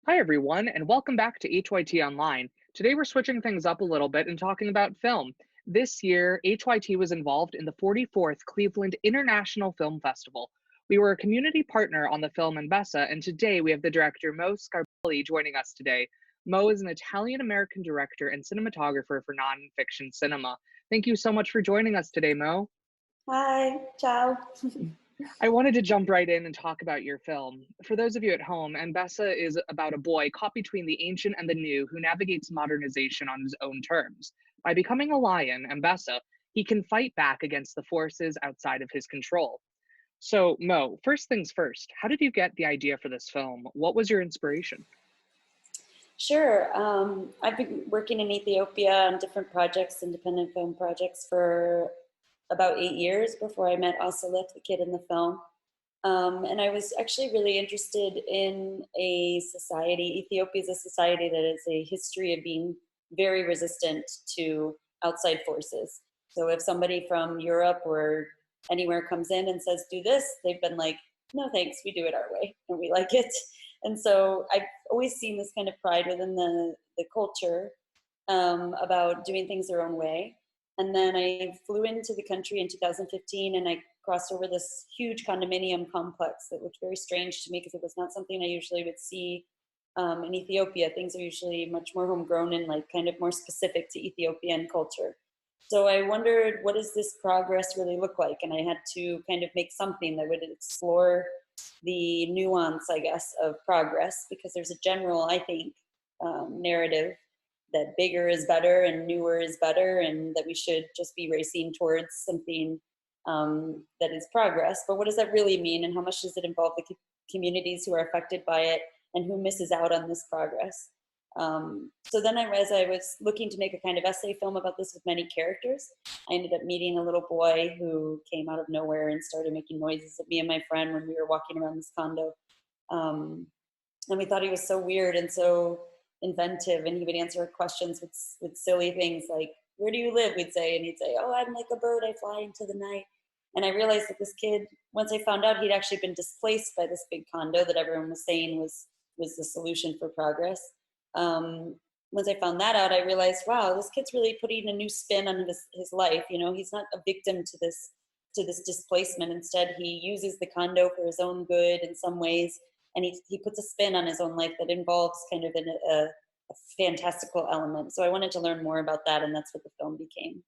Hi, everyone, and welcome back to HYT Online. Today, we're switching things up a little bit and talking about film. This year, HYT was involved in the 44th Cleveland International Film Festival. We were a community partner on the film in Bessa, and today we have the director Mo Scarpelli joining us today. Mo is an Italian American director and cinematographer for nonfiction cinema. Thank you so much for joining us today, Mo. Hi, ciao. I wanted to jump right in and talk about your film. For those of you at home, Ambessa is about a boy caught between the ancient and the new who navigates modernization on his own terms. By becoming a lion, Ambessa, he can fight back against the forces outside of his control. So, Mo, first things first, how did you get the idea for this film? What was your inspiration? Sure. I've been working in Ethiopia on different projects, independent film projects, for about 8 years before I met Asalith, the kid in the film. And I was actually really interested in a society. Ethiopia is a society that has a history of being very resistant to outside forces. So if somebody from Europe or anywhere comes in and says, do this, they've been like, no thanks, we do it our way and we like it. And so I've always seen this kind of pride within the culture, about doing things their own way. And then I flew into the country in 2015 and I crossed over this huge condominium complex that looked very strange to me because it was not something I usually would see in Ethiopia. Things are usually much more homegrown and like kind of more specific to Ethiopian culture. So I wondered, what does this progress really look like? And I had to kind of make something that would explore the nuance, I guess, of progress, because there's a general, I think, narrative that bigger is better and newer is better, and that we should just be racing towards something that is progress. But what does that really mean, and how much does it involve the communities who are affected by it, and who misses out on this progress? So then as I was looking to make a kind of essay film about this with many characters, I ended up meeting a little boy who came out of nowhere and started making noises at me and my friend when we were walking around this condo. And we thought he was so weird and so inventive, and he would answer questions with silly things like, where do you live? We'd say, and he'd say, oh, I'm like a bird, I fly into the night. And I realized that this kid, once I found out he'd actually been displaced by this big condo that everyone was saying was the solution for progress. Once I found that out, I realized, wow, this kid's really putting a new spin on his life. You know, he's not a victim to this displacement. Instead, he uses the condo for his own good in some ways, and he puts a spin on his own life that involves kind of a fantastical element. So I wanted to learn more about that, and that's what the film became.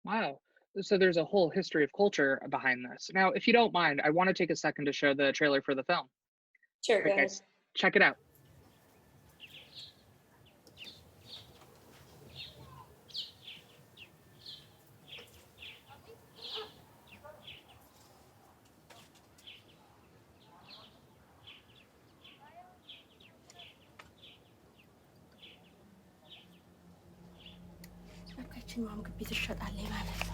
Wow. So there's a whole history of culture behind this. Now, if you don't mind, I want to take a second to show the trailer for the film. All Sure, go right, ahead. guys, check it out. Arkadaşım mam قد بيتشهد عليه معنا.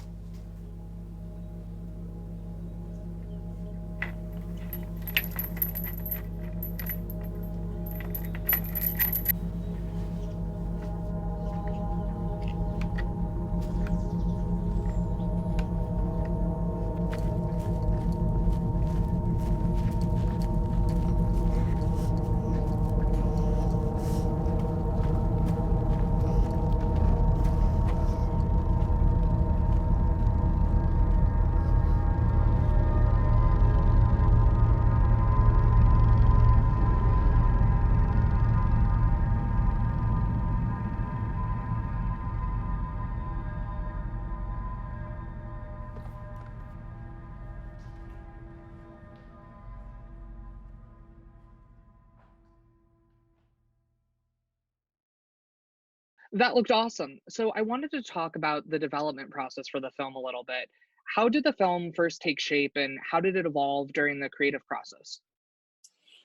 That looked awesome. So I wanted to talk about the development process for the film a little bit. How did the film first take shape and how did it evolve during the creative process?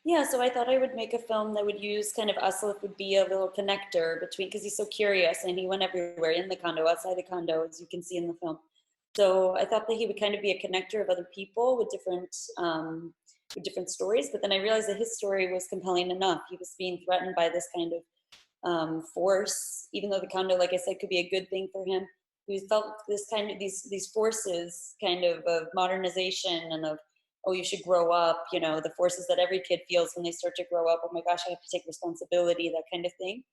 Yeah, so I thought I would make a film that would use kind of Asalif would be a little connector between, because he's so curious and he went everywhere, in the condo, outside the condo, as you can see in the film. So I thought that he would kind of be a connector of other people with different stories. But then I realized that his story was compelling enough. He was being threatened by this kind of force, even though the condo, like I said, could be a good thing for him. He felt this kind of these forces kind of modernization and of oh, you should grow up, you know, the forces that every kid feels when they start to grow up. Oh my gosh, I have to take responsibility, that kind of thing.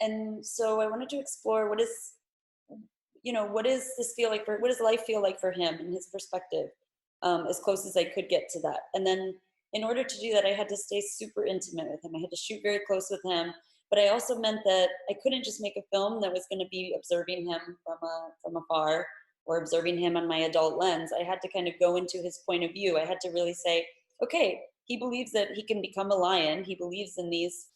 And so I wanted to explore what is, you know, what does this feel like for, what does life feel like for him and his perspective, as close as I could get to that. And then in order to do that, I had to stay super intimate with him. I had to shoot very close with him, but I also meant that I couldn't just make a film that was going to be observing him from afar or observing him on my adult lens. I had to kind of go into his point of view. I had to really say, okay, he believes that he can become a lion. He believes in these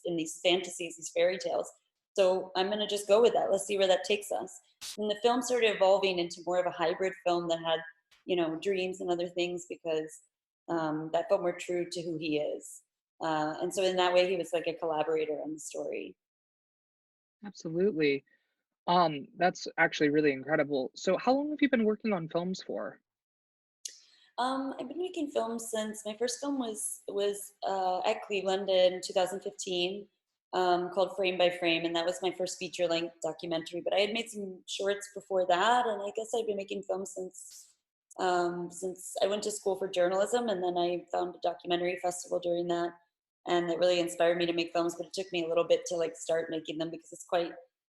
fantasies, these fairy tales. So I'm going to just go with that. Let's see where that takes us. And the film started evolving into more of a hybrid film that had, you know, dreams and other things, because that felt more true to who he is. And so in that way, he was like a collaborator on the story. Absolutely. That's actually really incredible. So how long have you been working on films for? I've been making films since my first film was at Cleveland in 2015, called Frame by Frame, and that was my first feature length documentary. But I had made some shorts before that, and I guess I've been making films since I went to school for journalism, and then I found a documentary festival during that, and it really inspired me to make films. But it took me a little bit to like start making them, because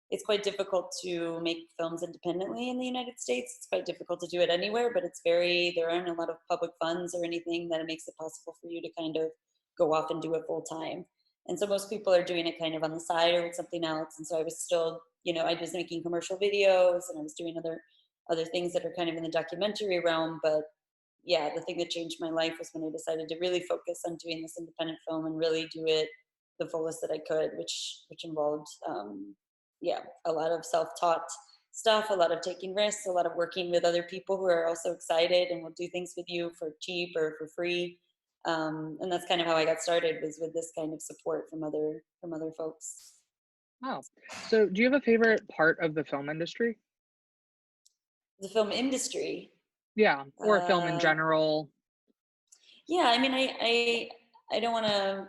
it's quite difficult to make films independently in the United States. It's quite difficult to do it anywhere, but there aren't a lot of public funds or anything that makes it possible for you to kind of go off and do it full time. And so most people are doing it kind of on the side or with something else. And so I was still, you know, I was making commercial videos and I was doing other things that are kind of in the documentary realm. But yeah, the thing that changed my life was when I decided to really focus on doing this independent film and really do it the fullest that I could, which involved yeah, a lot of self-taught stuff, a lot of taking risks, a lot of working with other people who are also excited and will do things with you for cheap or for free. And that's kind of how I got started, was with this kind of support from other folks. Wow. So do you have a favorite part of the film industry? The film industry. Yeah, or film in Uh, general. yeah, I mean, I don't want to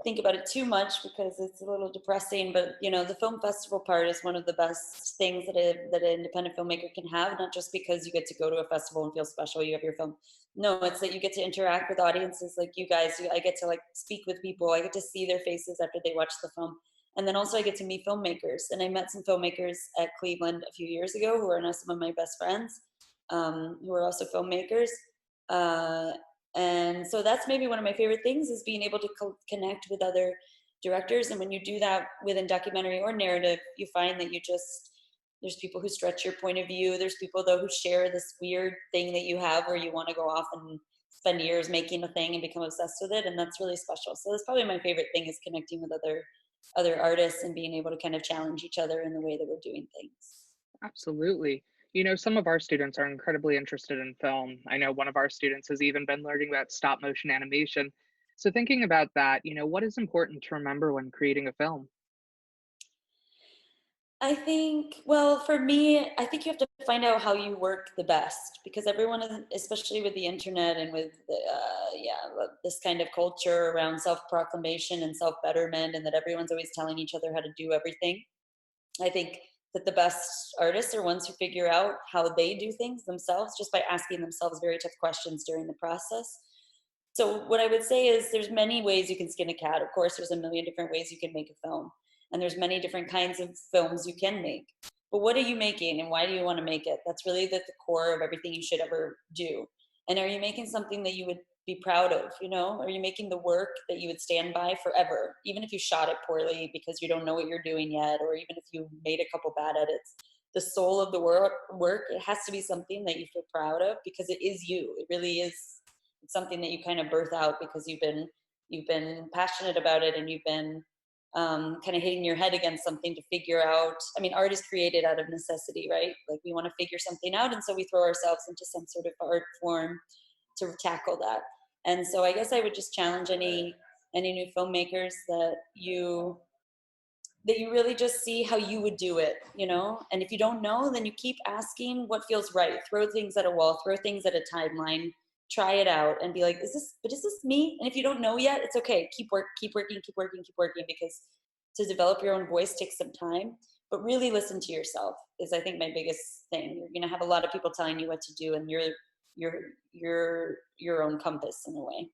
think about it too much because it's a little depressing, but you know, the film festival part is one of the best things that an independent filmmaker can have, not just because you get to go to a festival and feel special, you have your film. No, it's that you get to interact with audiences like you guys. I get to like speak with people. I get to see their faces after they watch the film. And then also I get to meet filmmakers. And I met some filmmakers at Cleveland a few years ago who are now some of my best friends, who are also filmmakers. Uh, and so that's maybe one of my favorite things, is being able to connect with other directors. And when you do that within documentary or narrative, you find that there's people who stretch your point of view. There's people though who share this weird thing that you have where you want to go off and spend years making a thing and become obsessed with it. And that's really special. So that's probably my favorite thing, is connecting with other artists and being able to kind of challenge each other in the way that we're doing things. Absolutely. You know, some of our students are incredibly interested in film. I know one of our students has even been learning about stop motion animation. So, thinking about that, what is important to remember when creating a film? I think, well, for me, I think you have to find out how you work the best, because everyone, especially with the internet and with, this kind of culture around self-proclamation and self-betterment, and that everyone's always telling each other how to do everything. I think that the best artists are ones who figure out how they do things themselves, just by asking themselves very tough questions during the process. So what I would say is, there's many ways you can skin a cat. Of course, there's a million different ways you can make a film, and there's many different kinds of films you can make. But what are you making, and why do you want to make it? That's really the core of everything you should ever do. And are you making something that you would be proud of? You know, are you making the work that you would stand by forever, even if you shot it poorly because you don't know what you're doing yet, or even if you made a couple bad edits? The soul of the work, it has to be something that you feel proud of, because it is you. It really is. It's something that you kind of birth out because you've been passionate about it, and you've been kind of hitting your head against something to figure out. I mean, art is created out of necessity, right? Like, we want to figure something out, and so we throw ourselves into some sort of art form to tackle that. And so I guess I would just challenge any new filmmakers that you really just see how you would do it, you know? And if you don't know, then you keep asking what feels right. Throw things at a wall, throw things at a timeline, try it out and be like, is this me? And if you don't know yet, it's okay. Keep working, because to develop your own voice takes some time, but really listen to yourself is, I think, my biggest thing. You're going to have a lot of people telling you what to do, and your own compass in a way.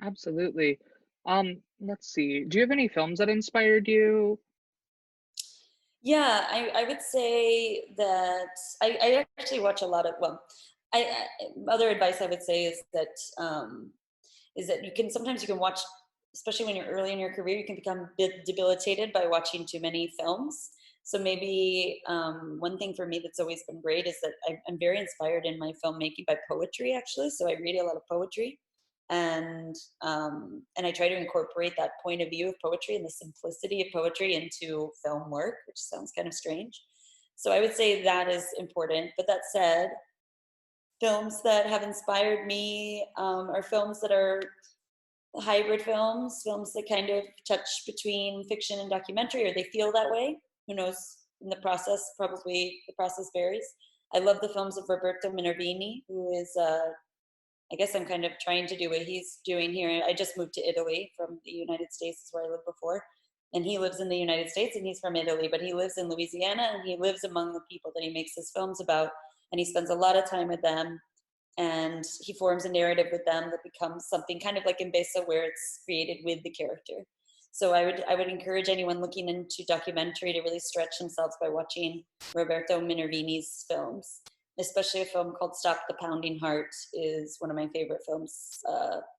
Absolutely. Let's see. Do you have any films that inspired you? Yeah, I would say that I actually watch a lot of, well, other advice I would say is that you can watch, especially when you're early in your career, you can become a bit debilitated by watching too many films. So maybe one thing for me that's always been great is that I'm very inspired in my filmmaking by poetry, actually. So I read a lot of poetry, and I try to incorporate that point of view of poetry and the simplicity of poetry into film work, which sounds kind of strange. So I would say that is important. But that said, films that have inspired me are films that are hybrid films, films that kind of touch between fiction and documentary, or they feel that way. Who knows? In the process, probably the process varies. I love the films of Roberto Minervini, who is, I guess I'm kind of trying to do what he's doing here. I just moved to Italy from the United States, is where I lived before. And he lives in the United States and he's from Italy, but he lives in Louisiana and he lives among the people that he makes his films about. And he spends a lot of time with them, and he forms a narrative with them that becomes something kind of like in Besa, where it's created with the character. So I would encourage anyone looking into documentary to really stretch themselves by watching Roberto Minervini's films, especially a film called Stop the Pounding Heart is one of my favorite films,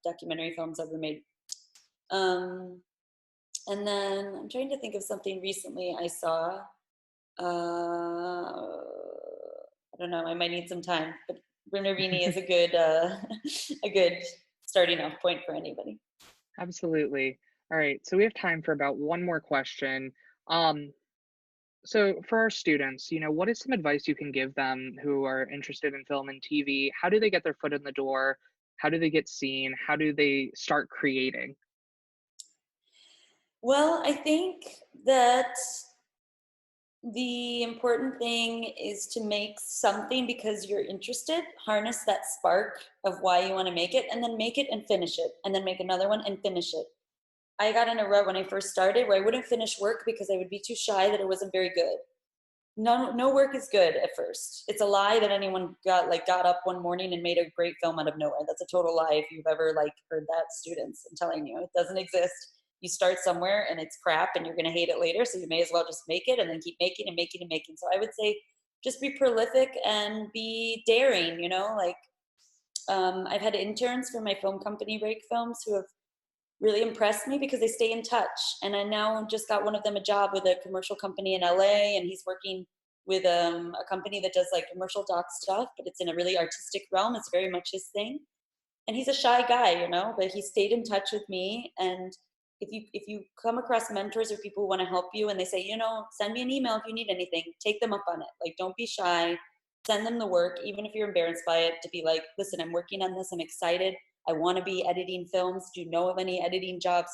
documentary films ever made. And then I'm trying to think of something recently I saw. I don't know, I might need some time, but Minervini is a good a good starting off point for anybody. Absolutely. All right, so we have time for about one more question. Um, so for our students, what is some advice you can give them who are interested in film and TV? How do they get their foot in the door? How do they get seen? How do they start creating? Well, I think that the important thing is to make something because you're interested, harness that spark of why you want to make it, and then make it and finish it, and then make another one and finish it. I got in a rut when I first started where I wouldn't finish work because I would be too shy that it wasn't very good. No work is good at first. It's a lie that anyone got up one morning and made a great film out of nowhere. That's a total lie if you've ever heard that, students. I'm telling you, it doesn't exist. You start somewhere and it's crap and you're going to hate it later, so you may as well just make it and then keep making and making and making. So I would say just be prolific and be daring, I've had interns for my film company, Rake Films, who have really impressed me because they stay in touch. And I now just got one of them a job with a commercial company in LA, and he's working with a company that does commercial doc stuff, but it's in a really artistic realm. It's very much his thing. And he's a shy guy, but he stayed in touch with me. And if you come across mentors or people who want to help you and they say, send me an email if you need anything, take them up on it. Don't be shy. Send them the work, even if you're embarrassed by it, to be like, listen, I'm working on this. I'm excited. I want to be editing films. Do you know of any editing jobs?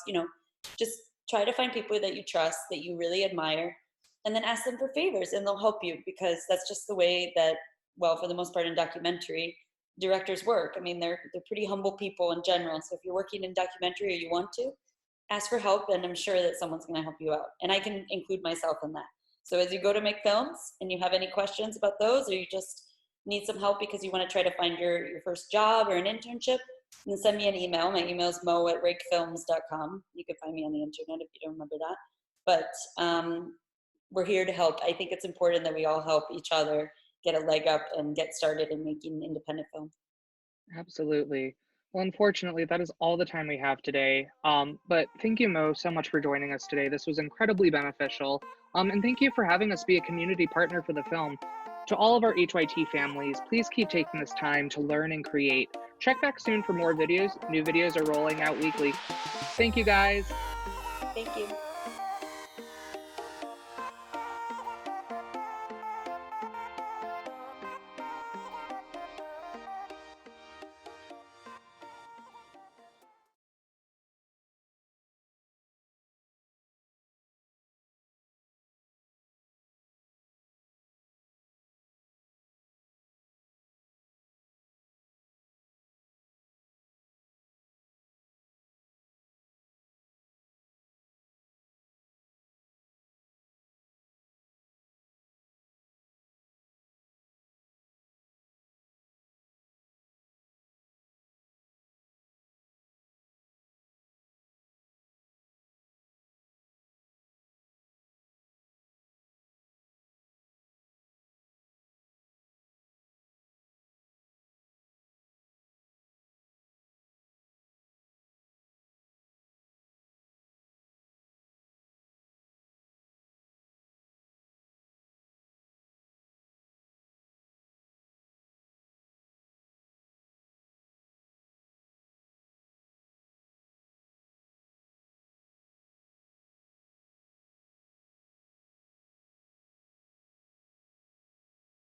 Just try to find people that you trust, that you really admire, and then ask them for favors and they'll help you, because that's just the way that, well, for the most part in documentary, directors work. I mean, they're pretty humble people in general. So if you're working in documentary or you want to, ask for help, and I'm sure that someone's going to help you out. And I can include myself in that. So as you go to make films and you have any questions about those, or you just need some help because you want to try to find your first job or an internship, then send me an email. My email is mo@rakefilms.com. You can find me on the internet if you don't remember that. But we're here to help. I think it's important that we all help each other get a leg up and get started in making independent film. Absolutely. Well, unfortunately, that is all the time we have today. But thank you, Mo, so much for joining us today. This was incredibly beneficial. And thank you for having us be a community partner for the film. To all of our HYT families, please keep taking this time to learn and create. Check back soon for more videos. New videos are rolling out weekly. Thank you, guys. Thank you.